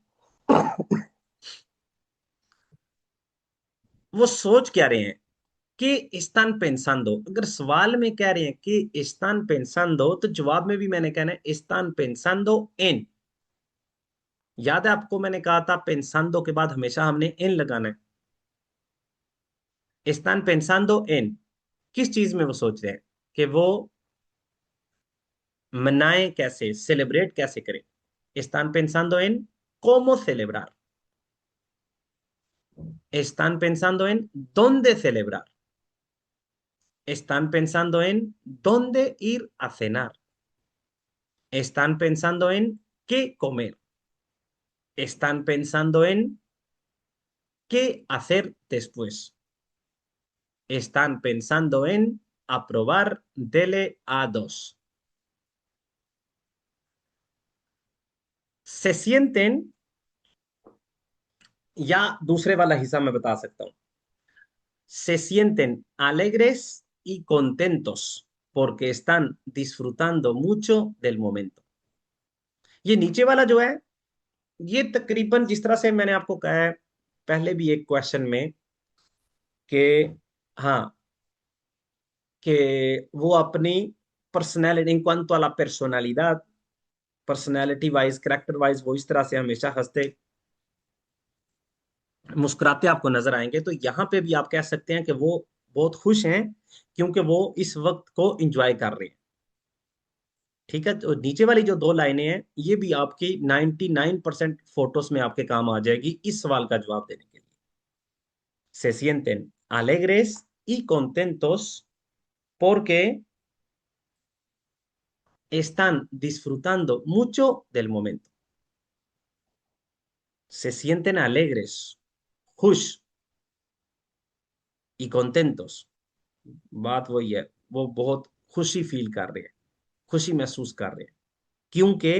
वो सोच क्या रहे हैं कि están pensando। अगर सवाल में कह रहे हैं कि están pensando, तो जवाब में भी मैंने कहना है están pensando en। याद है आपको मैंने कहा था pensando के बाद हमेशा हमने en लगाना है। están pensando en, किस चीज में वो सोच रहे हैं कि वो मनाएं कैसे, सेलिब्रेट कैसे करें। están pensando en cómo celebrar। están pensando en dónde celebrar। están pensando en dónde ir a cenar। están pensando en qué comer। están pensando en qué hacer después। están pensando en aprobar DELE A2। se sienten, या दूसरे वाला हिस्सा मैं बता सकता हूं, se sienten alegres y contentos porque están disfrutando mucho del momento। ये नीचे वाला जो है, ये तकरीबन जिस तरह से मैंने आपको कहा है पहले भी एक क्वेश्चन में कि हाँ, कि वो अपनी personality in cuanto a la personalidad, personality wise, character wise वो इस तरह से हमेशा हंसते मुस्कुराते आपको नजर आएंगे। तो यहाँ पे भी आप कह सकते हैं कि वो बहुत खुश हैं क्योंकि वो इस वक्त को एंजॉय कर रहे हैं। ठीक है, तो नीचे वाली जो 2 लाइनें हैं ये भी आपकी 99% फोटोस में आपके काम आ जाएगी इस सवाल का जवाब देने के लिए। Se sienten alegres y contentos porque están disfrutando mucho del momento। se sienten alegres, खुश, y contentos, बात वही है, वो बहुत खुशी फील कर रहे हैं, खुशी महसूस कर रहे हैं क्योंकि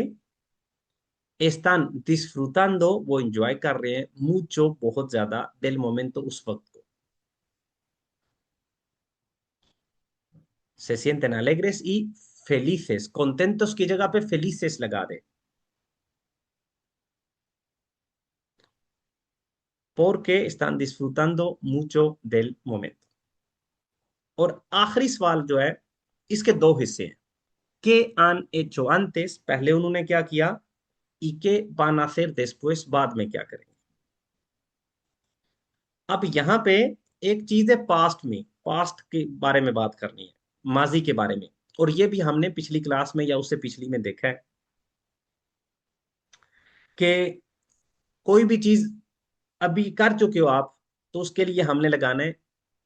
están disfrutando, वो एंजॉय कर रहे हैं mucho, बहुत ज्यादा, del momento, उस वक्त को। se sienten alegres y felices, contentos की जगह पे felices लगा दे, porque están disfrutando mucho del momento। और आखिरी सवाल जो है इसके 2 हिस्से हैं। ¿Qué han hecho antes? पहले उन्होंने क्या किया, y qué van a hacer después, बाद में क्या करेंगे। अब यहाँ पे एक चीज है पास्ट में, पास्ट के बारे में बात करनी है, माजी के बारे में। और ये भी हमने पिछली क्लास में या उससे पिछली में देखा है कि कोई भी चीज अभी कर चुके हो आप, तो उसके लिए हमने लगाना है,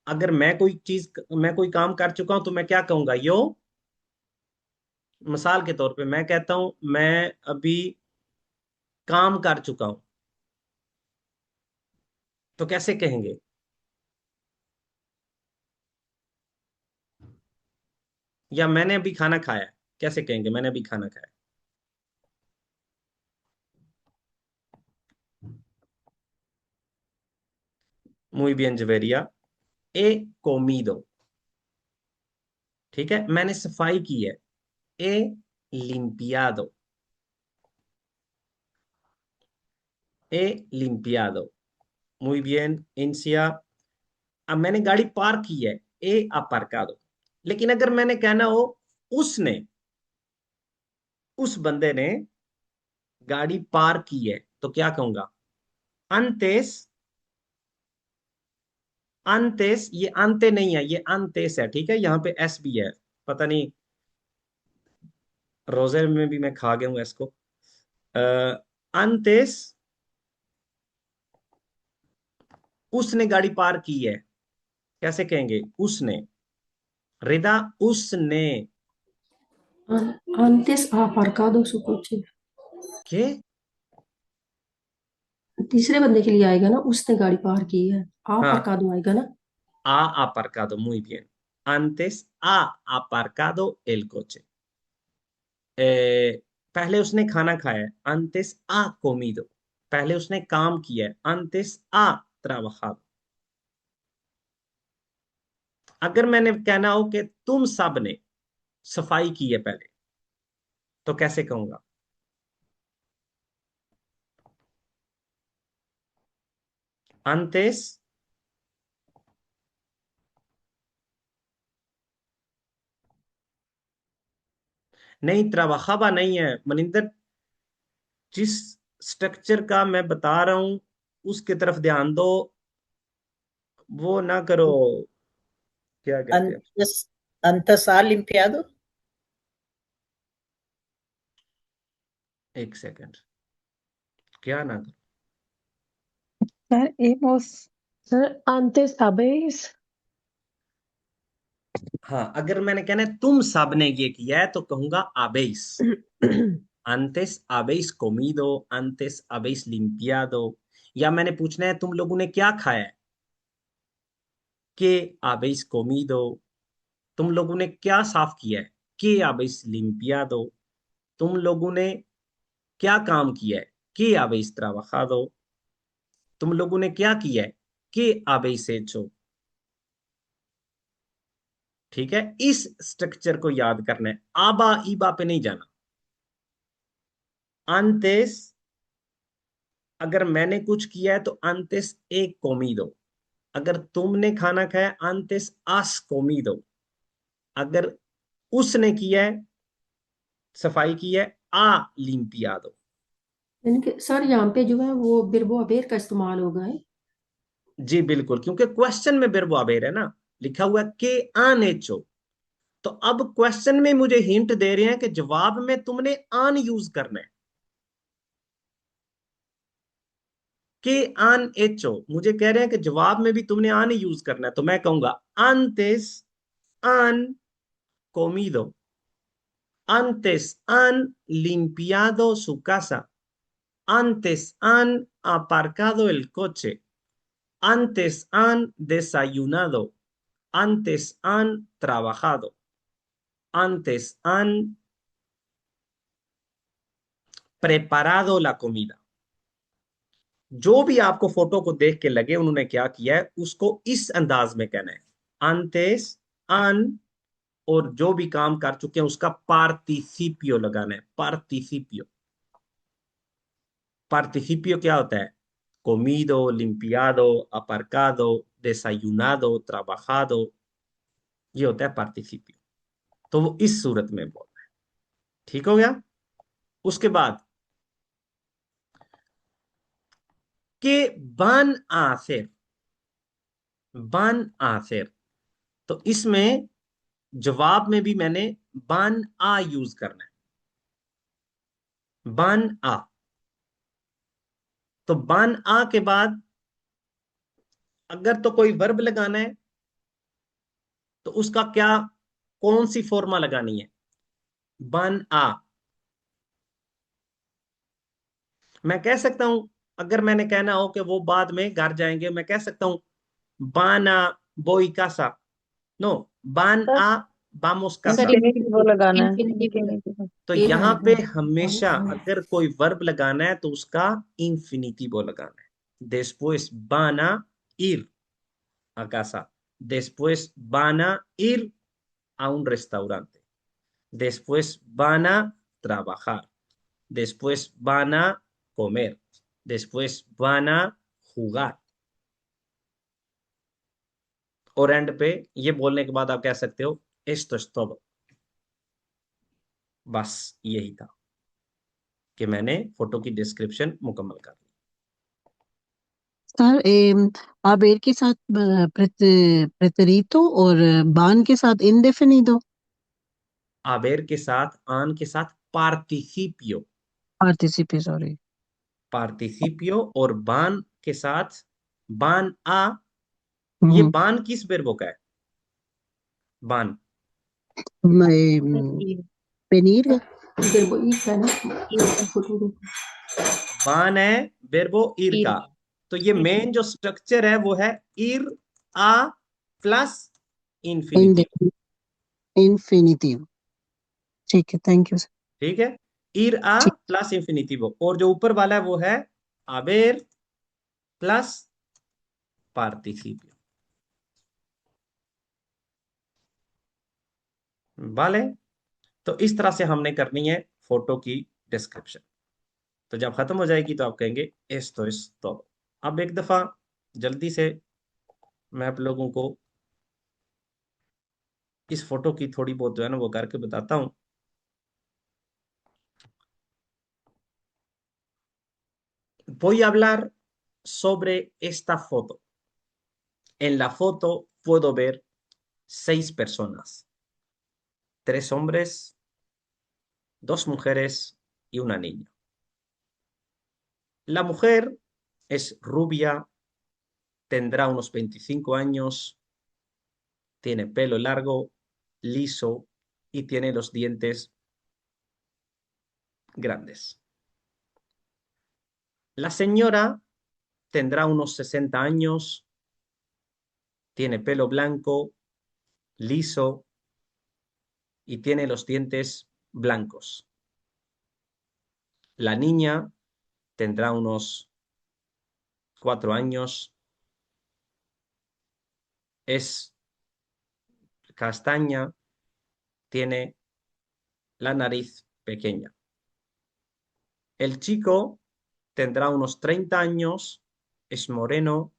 अगर मैं कोई काम कर चुका हूं तो मैं क्या कहूंगा, यो। मिसाल के तौर पे मैं कहता हूं मैं अभी काम कर चुका हूं, तो कैसे कहेंगे। या मैंने अभी खाना खाया है, कैसे कहेंगे मैंने अभी खाना खाया? Muy bien, Javeria. He comido. ठीक है, मैंने सफाई की है। He limpiado. He limpiado. Muy bien, Incia. अब मैंने गाड़ी पार्क की है। He aparcado. लेकिन अगर मैंने कहना हो उसने, उस बंदे ने गाड़ी पार्क की है, तो क्या कहूंगा? Antes, antes, ये अंते नहीं है, ये antes है। ठीक है, यहाँ पे एस भी है। पता नहीं, रोजे में भी मैं खा गया हूँ इसको। antes, उसने गाड़ी पार्क की है, कैसे कहेंगे? उसने। रिदा, उसने। Antes ha aparcado su coche। के तीसरे बंदे के लिए आएगा ना, उसने गाड़ी पार की है। आ हाँ, aparcado आएगा ना। ha aparcado, muy bien. Antes ha aparcado el coche. पहले उसने खाना खाया है। Antes ha comido. पहले उसने काम किया है। Antes ha trabajado. अगर मैंने कहना हो कि तुम सब ने सफाई की है पहले, तो कैसे कहूंगा? Antes, नहीं, trabajaba नहीं है मनिंदर। जिस स्ट्रक्चर का मैं बता रहा हूं उसकी तरफ ध्यान दो, वो ना करो। क्या कहते हैं? Antes, antes ha limpiado. एक सेकंड, क्या ना करो? Sir, hemos. Sir, antes habéis. हाँ, अगर मैंने कहना है तुम सब ने ये किया है, तो कहूंगा आबेस। antes habéis comido, antes habéis limpiado। या मैंने पूछना है तुम लोगों ने क्या खाया है, que habéis comido। तुम लोगों ने क्या साफ किया है, que habéis limpiado। तुम लोगों ने क्या काम किया है, que habéis trabajado। तुम लोगों ने क्या किया है, que habéis hecho। ठीक है, इस स्ट्रक्चर को याद करना है, आबा ईबा पे नहीं जाना। antes, अगर मैंने कुछ किया है तो antes he comido। अगर तुमने खाना खाया, antes has comido। अगर उसने किया है, सफाई की है, a limpiado। यानी कि सर यहाँ पे जो है वो बिरबो अबेर का इस्तेमाल होगा है। जी बिल्कुल, क्योंकि क्वेश्चन में verbo haber है ना, लिखा हुआ है que han hecho। तो अब क्वेश्चन में मुझे हिंट दे रहे हैं कि जवाब में तुमने आन यूज करना है। के आन एचो, मुझे कह रहे हैं कि जवाब में भी तुमने आन यूज करना है, तो मैं कहूंगा antes han comido, antes han limpiado su casa, antes han aparcado el coche, antes han desayunado, antes han trabajado, antes han preparado la comida। जो भी आपको फोटो को देख के लगे उन्होंने क्या किया है, उसको इस अंदाज में कहना है। antes han, और जो भी काम कर चुके हैं उसका पार्टिसिपियो लगाना है। पार्टिसिपियो, पार्टिसिपियो क्या होता है? comido, limpiado, aparcado, desayunado, trabajado, ये होता है पार्टिसिपियो। तो वो इस सूरत में बोलना है। ठीक हो गया? उसके बाद के बन आसिर, बन आसिर, तो इसमें जवाब में भी मैंने बन आ यूज करना है। बन आ, तो बन आ के बाद अगर तो कोई वर्ब लगाना है तो उसका क्या, कौन सी फॉर्मा लगानी है? बन आ। मैं कह सकता हूं, अगर मैंने कहना हो कि वो बाद में घर जाएंगे, मैं कह सकता हूं बाना बोई कासा। नो, बान Sir, आ vamos का सर सा। इन्फिनिटिव लगाना है, इन्फिनिटिव इन्फिनिटिव। तो ये यहाँ पे लगाएगा हमेशा अगर कोई वर्ब लगाना है तो उसका इंफिनिटिव लगाना है। Después van a ir a casa. Después van a ir a un restaurante. Después van a trabajar. Después van a comer. Después van a jugar. और एंड पे ये बोलने के बाद आप कह सकते हो esto es todo। बस यही था कि मैंने फोटो की डिस्क्रिप्शन मुकम्मल कर ली। सर आबेर के साथ प्रेतरीतो और बान के साथ इंडेफिनिdo। आबेर के साथ, आन के साथ पार्टिसिपियो, पार्टिसिपे सॉरी। पार्टिसिपियो, और बान के साथ बान आ। ये बान किस वर्बो का है? बान पनीर का। फिर वो ई का ना फुटबॉल बान है वर्बो इर का। तो ये मेन जो स्ट्रक्चर है वो है इर आ प्लस इन्फिनिटिव। इन्फिनिटिव। ठीक है, थैंक यू सर। ठीक है, इर आ ठीक। Plus infinitive. और जो ऊपर वाला है वो है आबेर प्लस पार्टिसिपियो। वाले, तो इस तरह से हमने करनी है फोटो की डिस्क्रिप्शन। तो जब खत्म हो जाएगी तो आप कहेंगे esto es todo। अब एक दफा जल्दी से मैं आप लोगों को इस फोटो की थोड़ी बहुत जो है ना वो करके बताता हूं। Voy a hablar sobre esta foto। En la foto puedo ver 6 personas, 3 hombres, 2 mujeres y una niña. La mujer es rubia, tendrá unos 25 años, tiene pelo largo, liso y tiene los dientes grandes. La señora tendrá unos 60 años, tiene pelo blanco, liso y tiene los dientes blancos. La niña tendrá unos 4 años, es castaña, tiene la nariz pequeña. El chico tendrá unos 30 años, es moreno,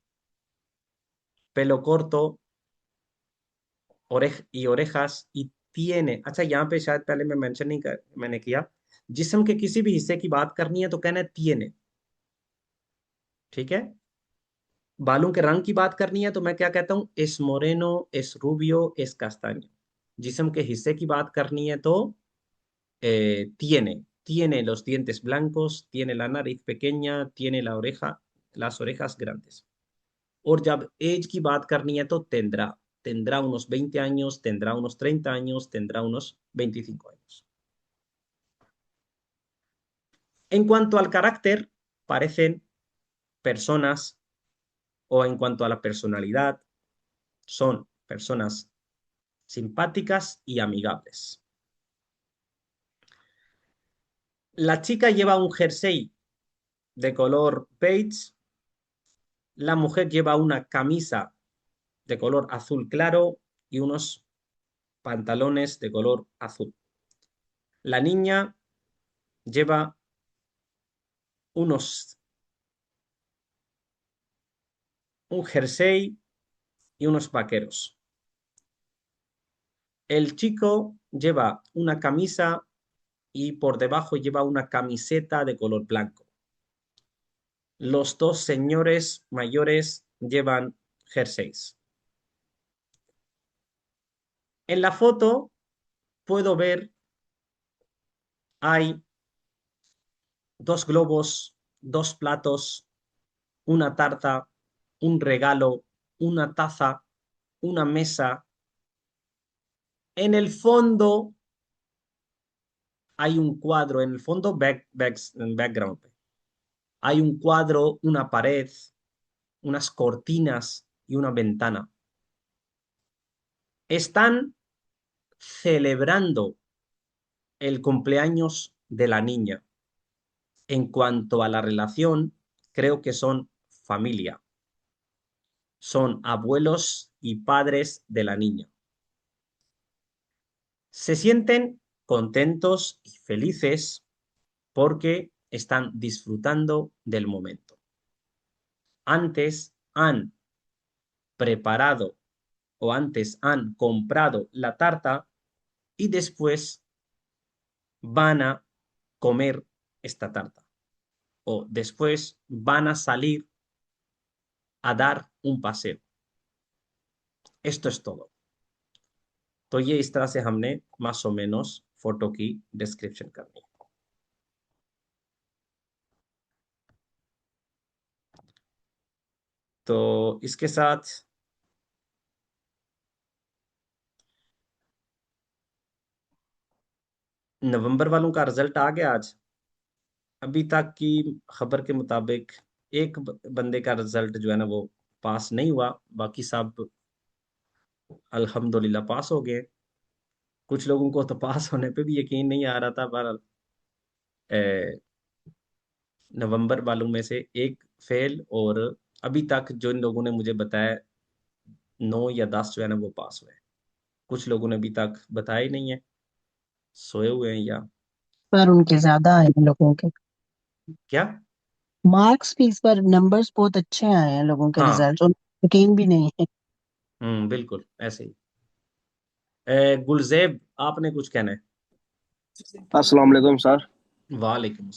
pelo corto y orejas y tiene, अच्छा यहाँ पे शायद पहले मैं mention नहीं कर मैंने किया, जिस्म के किसी भी हिस्से की बात करनी है तो कहना है tiene। ठीक है, बालों के रंग की बात करनी है तो मैं क्या कहता हूँ es moreno, es rubio, es castaño। जिस्म के हिस्से की बात करनी है तो tiene los dientes blancos, tiene la nariz pequeña, tiene las orejas grandes। और जब एज की बात करनी है तो tendrá unos 20 años, tendrá unos 30 años, tendrá unos 25 años। En cuanto al carácter, parecen personas, o en cuanto a la personalidad, son personas simpáticas y amigables. La chica lleva un jersey de color beige, la mujer lleva una camisa de color azul claro y unos pantalones de color azul. La niña lleva un jersey y unos vaqueros. El chico lleva una camisa y por debajo lleva una camiseta de color blanco. Los 2 señores mayores llevan jerseys. En la foto puedo ver, hay 2 globos, 2 platos, una tarta, un regalo, una taza, una mesa. En el fondo hay un cuadro, en el fondo background. Hay un cuadro, una pared, unas cortinas y una ventana. Están celebrando el cumpleaños de la niña. En cuanto a la relación, creo que son familia. Son abuelos y padres de la niña. Se sienten contentos y felices porque están disfrutando del momento. Antes han preparado o antes han comprado la tarta y después van a comer esta tarta. O después van a salir a dar un paseo. Esto es todo. तो ये इस तरह से हमने más o menos photo की description करनी है। तो इसके साथ नवंबर वालों का रिजल्ट आ गया आज। अभी तक की खबर के मुताबिक एक बंदे का रिजल्ट जो है ना वो पास नहीं हुआ, बाकी सब अल्हम्दुलिल्लाह पास हो गए। कुछ लोगों को तो पास होने पे भी यकीन नहीं आ रहा था, पर नवंबर वालों में से एक फेल, और अभी तक जो इन लोगों ने मुझे बताया 9 या 10 जो है ना वो पास हुए। कुछ लोगों ने अभी तक बताया ही नहीं है, सोए हुए हैं या पर उनके ज्यादा आए हैं लोगों के क्या। मार्क्स भी, इस बार नंबर्स बहुत अच्छे आए हैं लोगों के, हाँ, रिजल्ट और यकीन भी नहीं है। बिल्कुल ऐसे ही। गुलजेब, आपने कुछ कहना है? अस्सलाम वालेकुम सर। वालेकुम।